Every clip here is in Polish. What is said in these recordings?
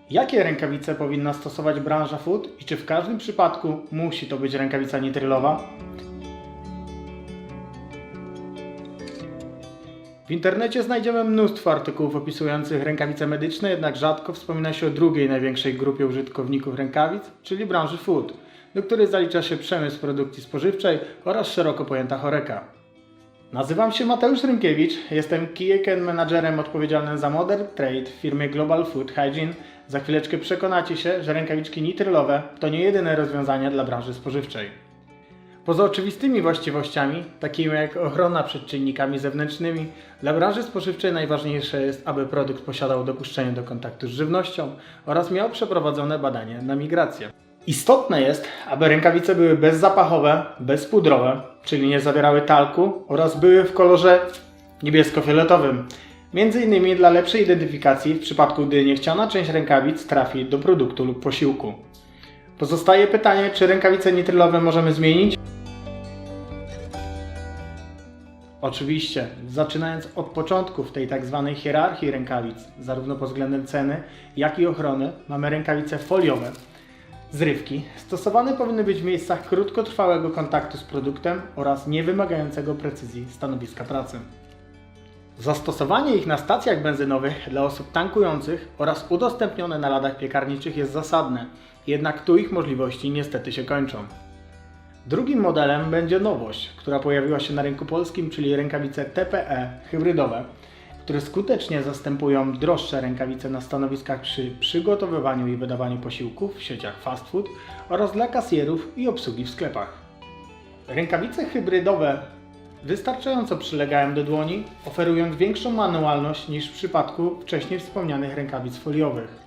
Jakie rękawice powinna stosować branża food i czy w każdym przypadku musi to być rękawica nitrylowa? W internecie znajdziemy mnóstwo artykułów opisujących rękawice medyczne, jednak rzadko wspomina się o drugiej największej grupie użytkowników rękawic, czyli branży food, do której zalicza się przemysł produkcji spożywczej oraz szeroko pojęta HoReCa. Nazywam się Mateusz Rynkiewicz, jestem Key Account Managerem odpowiedzialnym za Modern Trade w firmie Global Food Hygiene. Za chwileczkę przekonacie się, że rękawiczki nitrylowe to nie jedyne rozwiązania dla branży spożywczej. Poza oczywistymi właściwościami, takimi jak ochrona przed czynnikami zewnętrznymi, dla branży spożywczej najważniejsze jest, aby produkt posiadał dopuszczenie do kontaktu z żywnością oraz miał przeprowadzone badanie na migrację. Istotne jest, aby rękawice były bezzapachowe, bezpudrowe, czyli nie zawierały talku oraz były w kolorze niebiesko-fioletowym. Między innymi dla lepszej identyfikacji w przypadku, gdy niechciana część rękawic trafi do produktu lub posiłku. Pozostaje pytanie, czy rękawice nitrylowe możemy zmienić? Oczywiście, zaczynając od początku w tej tak zwanej hierarchii rękawic, zarówno pod względem ceny, jak i ochrony, mamy rękawice foliowe. Zrywki stosowane powinny być w miejscach krótkotrwałego kontaktu z produktem oraz niewymagającego precyzji stanowiska pracy. Zastosowanie ich na stacjach benzynowych dla osób tankujących oraz udostępnione na ladach piekarniczych jest zasadne, jednak tu ich możliwości niestety się kończą. Drugim modelem będzie nowość, która pojawiła się na rynku polskim, czyli rękawice TPE hybrydowe, które skutecznie zastępują droższe rękawice na stanowiskach przy przygotowywaniu i wydawaniu posiłków w sieciach fast food oraz dla kasjerów i obsługi w sklepach. Rękawice hybrydowe wystarczająco przylegają do dłoni, oferując większą manualność niż w przypadku wcześniej wspomnianych rękawic foliowych.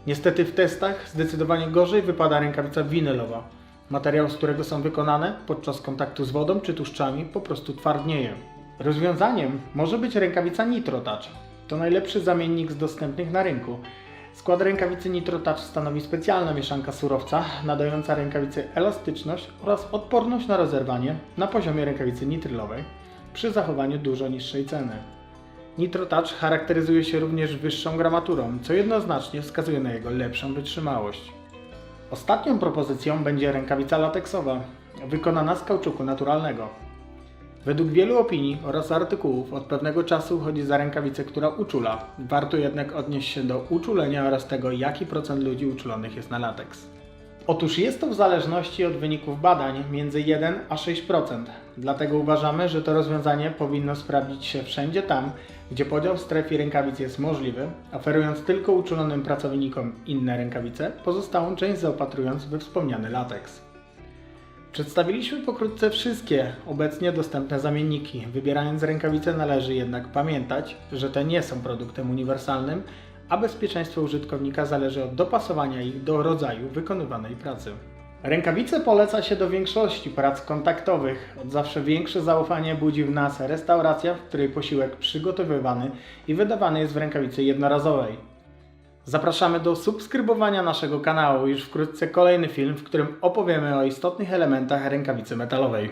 Niestety w testach zdecydowanie gorzej wypada rękawica winylowa. Materiał, z którego są wykonane, podczas kontaktu z wodą czy tłuszczami po prostu twardnieje. Rozwiązaniem może być rękawica NitroTouch. To najlepszy zamiennik z dostępnych na rynku. Skład rękawicy NitroTouch stanowi specjalna mieszanka surowca, nadająca rękawicy elastyczność oraz odporność na rozerwanie na poziomie rękawicy nitrylowej przy zachowaniu dużo niższej ceny. NitroTouch charakteryzuje się również wyższą gramaturą, co jednoznacznie wskazuje na jego lepszą wytrzymałość. Ostatnią propozycją będzie rękawica lateksowa, wykonana z kauczuku naturalnego. Według wielu opinii oraz artykułów od pewnego czasu uchodzi za rękawicę, która uczula. Warto jednak odnieść się do uczulenia oraz tego, jaki procent ludzi uczulonych jest na lateks. Otóż jest to w zależności od wyników badań między 1 a 6%. Dlatego uważamy, że to rozwiązanie powinno sprawdzić się wszędzie tam, gdzie podział stref i rękawic jest możliwy, oferując tylko uczulonym pracownikom inne rękawice, pozostałą część zaopatrując we wspomniany lateks. Przedstawiliśmy pokrótce wszystkie obecnie dostępne zamienniki. Wybierając rękawice należy jednak pamiętać, że te nie są produktem uniwersalnym, a bezpieczeństwo użytkownika zależy od dopasowania ich do rodzaju wykonywanej pracy. Rękawice poleca się do większości prac kontaktowych. Od zawsze większe zaufanie budzi w nas restauracja, w której posiłek przygotowywany i wydawany jest w rękawicy jednorazowej. Zapraszamy do subskrybowania naszego kanału. Już wkrótce kolejny film, w którym opowiemy o istotnych elementach rękawicy metalowej.